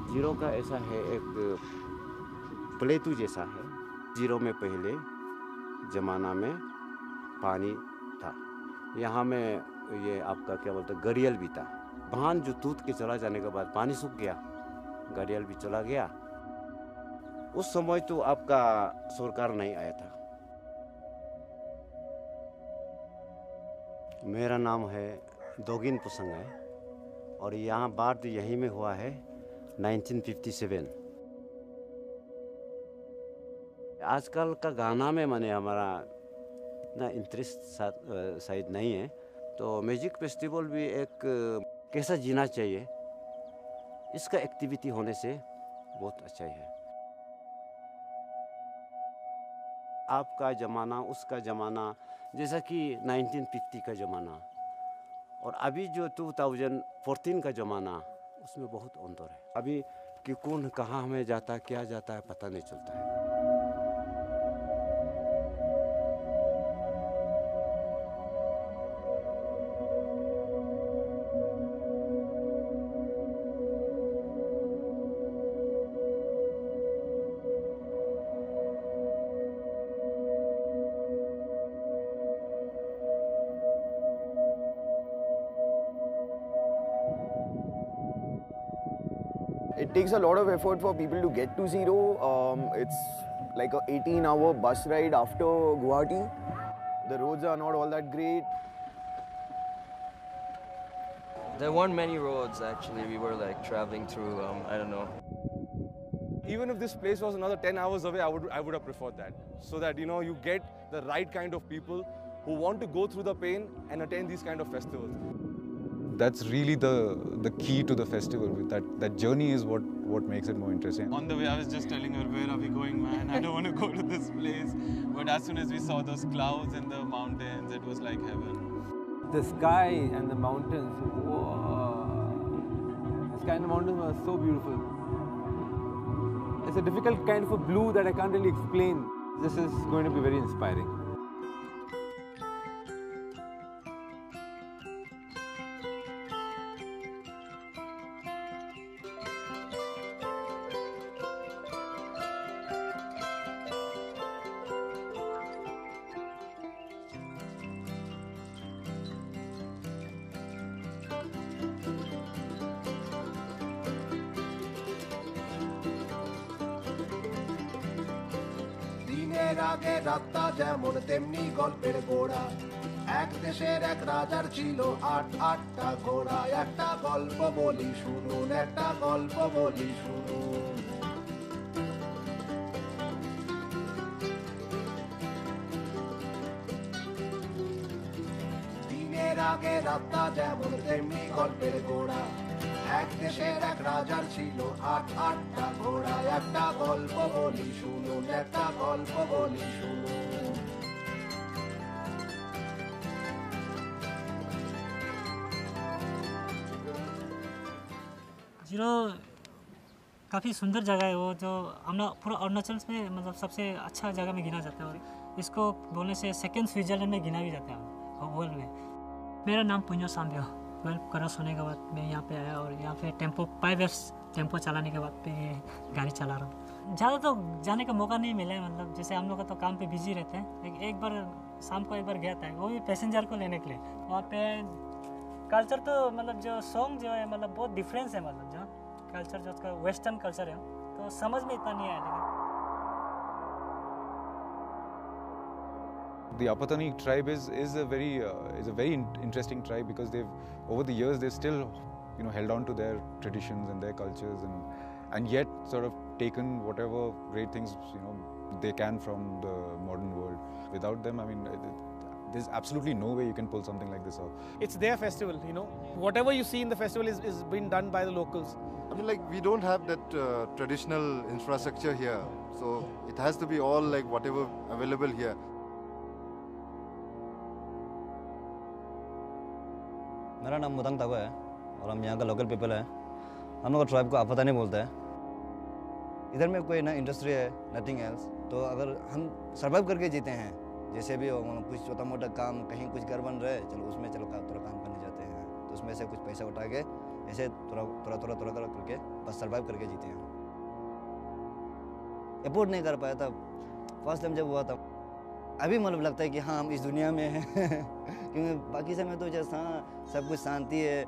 Zero का ऐसा है, एक प्लेटू जैसा है। जीरो में पहले ज़माना में पानी था। यहाँ में ये आपका क्या बोलते हैं, घड़ियाल भी था। बांध जो टूट के चला जाने के बाद पानी सूख गया, घड़ियाल भी चला गया। उस समय तो आपका सरकार नहीं आया था। मेरा नाम है दोगिन पुसंग है और यहाँ बात यहीं में हुआ है 1957। आजकल का गाना में मैंने हमारा ना इंटरेस्ट शायद नहीं है, तो म्यूजिक फेस्टिवल भी एक कैसा जीना चाहिए, इसका एक्टिविटी होने से बहुत अच्छा है। आपका ज़माना, उसका ज़माना, जैसा कि 1950 का ज़माना और अभी जो 2014 का ज़माना, उसमें बहुत अंतर है। अभी कि कौन कहाँ में जाता है, क्या जाता है, पता नहीं चलता है। It takes a lot of effort for people to get to Zero. It's like a 18-hour bus ride after Guwahati. The roads are not all that great. There weren't many roads actually. We were like traveling through, I don't know. Even if this place was another 10 hours away, I would have preferred that. So that, you know, you get the right kind of people who want to go through the pain and attend these kind of festivals. That's really the key to the festival. That journey is what makes it more interesting. On the way, I was just telling her, where are we going, man? I don't want to go to this place. But as soon as we saw those clouds in the mountains, it was like heaven. The sky and the mountains, whoa. The sky and the mountains were so beautiful. It's a difficult kind of a blue that I can't really explain. This is going to be very inspiring. দিনের আগে রাতটা যেমন তেমনি গল্পের গোড়া। এক দেশের এক রাজার ছিল আটটা ঘোড়া। একটা গল্প বলি শুনুন, একটা গল্প বলি শুনুন। দিনের আগে রাতটা যেমন তেমনি গল্পের গোড়া। এক দেশের এক রাজার ছিল আটটা ঘোড়া। একটা গল্প বলি শুনুন, একটা গল্প বলি শুনুন। जीरो काफ़ी सुंदर जगह है वो, जो हम लोग पूरा अरुणाचल में मतलब सबसे अच्छा जगह में गिना जाता है और इसको बोलने से सेकंड स्विट्जरलैंड में गिना भी जाता है वर्ल्ड में। मेरा नाम पुण्यो सांब्यो। 12 क्रॉस होने के बाद मैं यहाँ पे आया और यहाँ पे टेम्पो 5 टेम्पो चलाने के बाद पे ये गाड़ी चला रहा हूँ। ज़्यादा तो जाने का मौका नहीं मिला है, मतलब जैसे हम लोग का तो काम पे बिजी रहते हैं। एक बार शाम को एक बार गया था, वो भी पैसेंजर को लेने के लिए। वहाँ पे कल्चर तो मतलब जो सॉन्ग जो है मतलब बहुत डिफरेंस है, मतलब जो कल्चर जो उसका वेस्टर्न कल्चर है तो समझ में इतना नहीं आया। लेकिन The Apatani tribe is a very interesting tribe because they've over the years they've still held on to their traditions and their cultures and yet sort of taken whatever great things they can from the modern world. Without them, I mean, there's absolutely no way you can pull something like this off. It's their festival, whatever you see in the festival is being done by the locals. I mean, like, we don't have that traditional infrastructure here, so it has to be all like whatever available here. मेरा नाम मुदंग तागो है और हम यहाँ का local people है। हम लोग ट्राइब को आपतानी बोलते हैं। इधर में कोई ना इंडस्ट्री है, नथिंग एल्स। तो अगर हम सर्वाइव करके जीते हैं, जैसे भी हो, कुछ छोटा मोटा काम, कहीं कुछ घर बन रहा है, चलो उसमें थोड़ा काम करने जाते हैं, तो उसमें से कुछ पैसा उठा के ऐसे थोड़ा करके बस सर्वाइव करके जीते हैं। अफोर्ड नहीं कर पाया था फर्स्ट टाइम जब हुआ था। अभी मतलब लगता है कि हाँ हम इस दुनिया में हैं क्योंकि बाकी समय तो जैसा सब कुछ शांति है,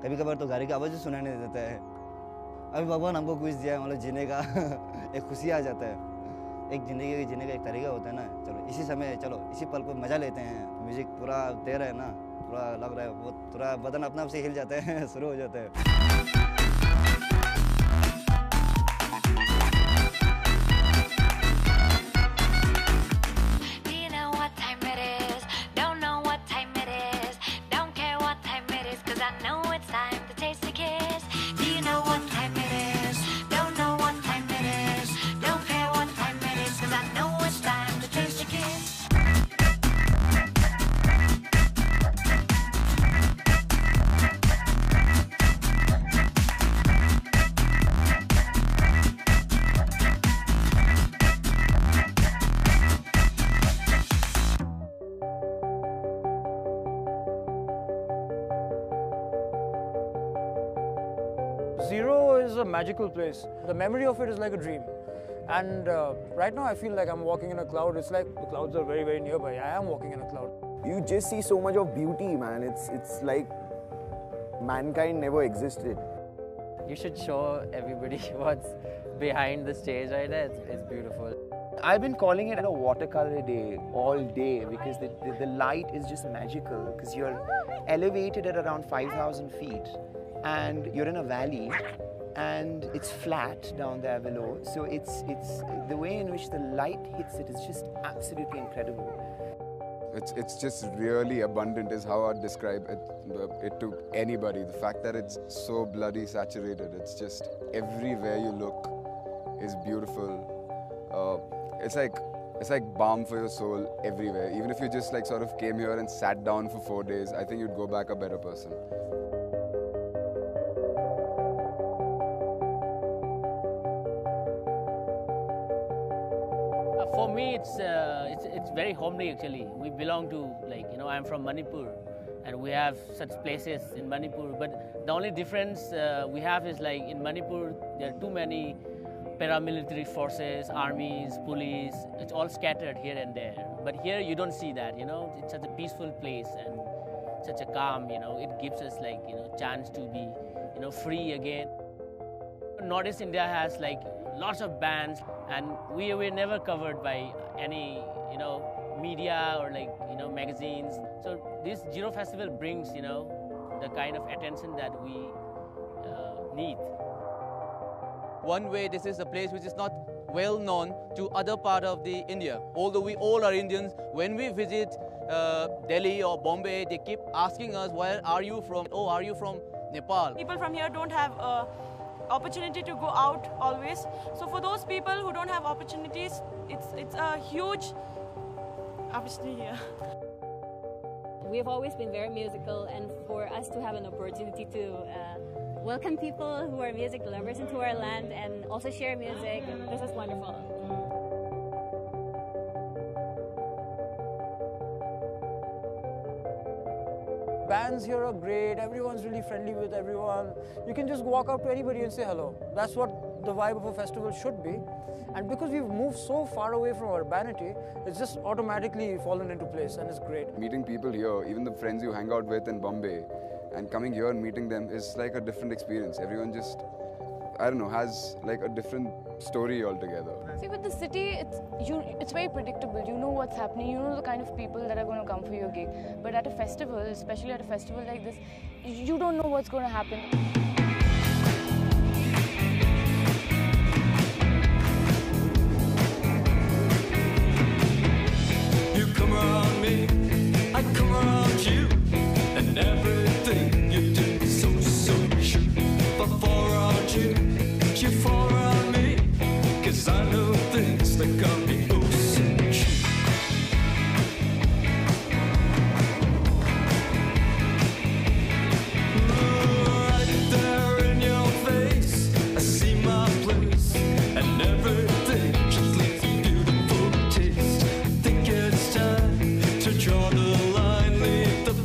कभी कभार तो गाड़ी की आवाज़ भी सुनाई नहीं देता है। अभी भगवान हमको कुछ दिया है, मतलब जीने का एक खुशी आ जाता है। एक ज़िंदगी जीने का एक तरीका होता है ना, चलो इसी समय चलो इसी पल को मज़ा लेते हैं। म्यूज़िक पूरा दे रहा है ना, पूरा लग रहा है, वो पूरा बदन अपने आप से हिल जाता है शुरू हो जाता है। Zero is a magical place. The memory of it is like a dream. And right now I feel like I'm walking in a cloud. It's like the clouds are very, very nearby. I am walking in a cloud. You just see so much of beauty, man. It's like mankind never existed. You should show everybody what's behind the stage right there. It's beautiful. I've been calling it a watercolor day all day because the light is just magical, because you're elevated at around 5,000 feet and you're in a valley and it's flat down there below. So it's the way in which the light hits it is just absolutely incredible. It's just really abundant is how I'd describe it to anybody. The fact that it's so bloody saturated, it's just everywhere you look is beautiful. It's like balm for your soul everywhere. Even if you just like sort of came here and sat down for 4 days, I think you'd go back a better person. For me, it's very homely actually. We belong to, like, you know, I'm from Manipur, and we have such places in Manipur. But the only difference we have is, like, in Manipur there are too many paramilitary forces, armies, police. It's all scattered here and there. But here you don't see that. You know, it's such a peaceful place and such a calm. You know, it gives us, like, you know, chance to be, you know, free again. Northeast India has, like, lots of bands, and we were never covered by any, you know, media or, like, you know, magazines. So this Zero Festival brings, you know, the kind of attention that we need. One way, this is a place which is not well known to other part of the India. Although we all are Indians, when we visit Delhi or Bombay, they keep asking us, where are you from? Oh, are you from Nepal? People from here don't have opportunity to go out always. So for those people who don't have opportunities, it's a huge opportunity here. We have always been very musical, and for us to have an opportunity to welcome people who are music lovers into our land and also share music, this is wonderful. Bands here are great, everyone's really friendly with everyone. You can just walk up to anybody and say hello. That's what the vibe of a festival should be. And because we've moved so far away from urbanity, it's just automatically fallen into place, and it's great. Meeting people here, even the friends you hang out with in Bombay, and coming here and meeting them is like a different experience. Everyone just, I don't know, has like a different story altogether. See, with the city, it's very predictable. You know what's happening. You know the kind of people that are going to come for your gig. But at a festival, especially at a festival like this, you don't know what's going to happen. You come around me, I come around you, and everything you do is so true. If I fall around you, you fall around me, 'cause I know things that can't be so true. Right there in your face, I see my place, and everything just leaves a beautiful taste. Think it's time to draw the line, leave the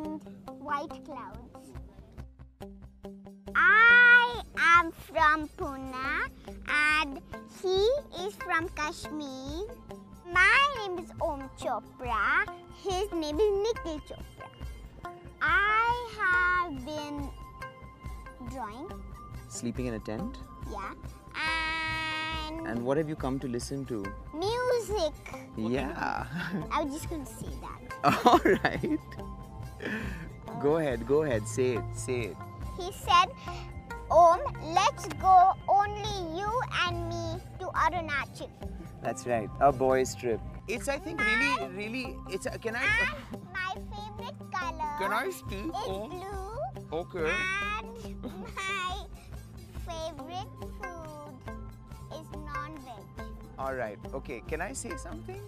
and white clouds. I am from Pune and he is from Kashmir. My name is Om Chopra. His name is Nikhil Chopra. I have been drawing. Sleeping in a tent? Yeah. And what have you come to listen to? Music. Yeah. I was just going to say that. All right. Go ahead, say it. He said, Om, let's go only you and me to Arunachal. That's right, a boys' trip. It's, I think, really, it's, can I? My favorite color Can I speak? is Oh. blue. Okay. And my favorite food is non-veg. All right, okay, can I say something?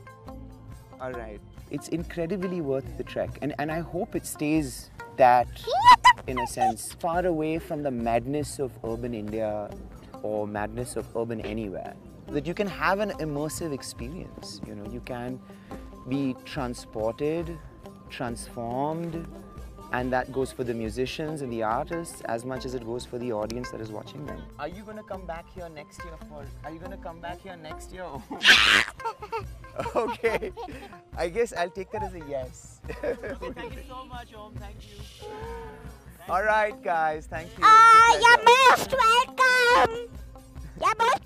All right. It's incredibly worth the trek, and I hope it stays that, in a sense, far away from the madness of urban India or madness of urban anywhere. That you can have an immersive experience, you know, you can be transported, transformed, and that goes for the musicians and the artists as much as it goes for the audience that is watching them. Are you going to come back here next year Okay, I guess I'll take that as a yes. Thank you so much, Om. Thank you. All right, guys, thank you. You're most welcome. You're most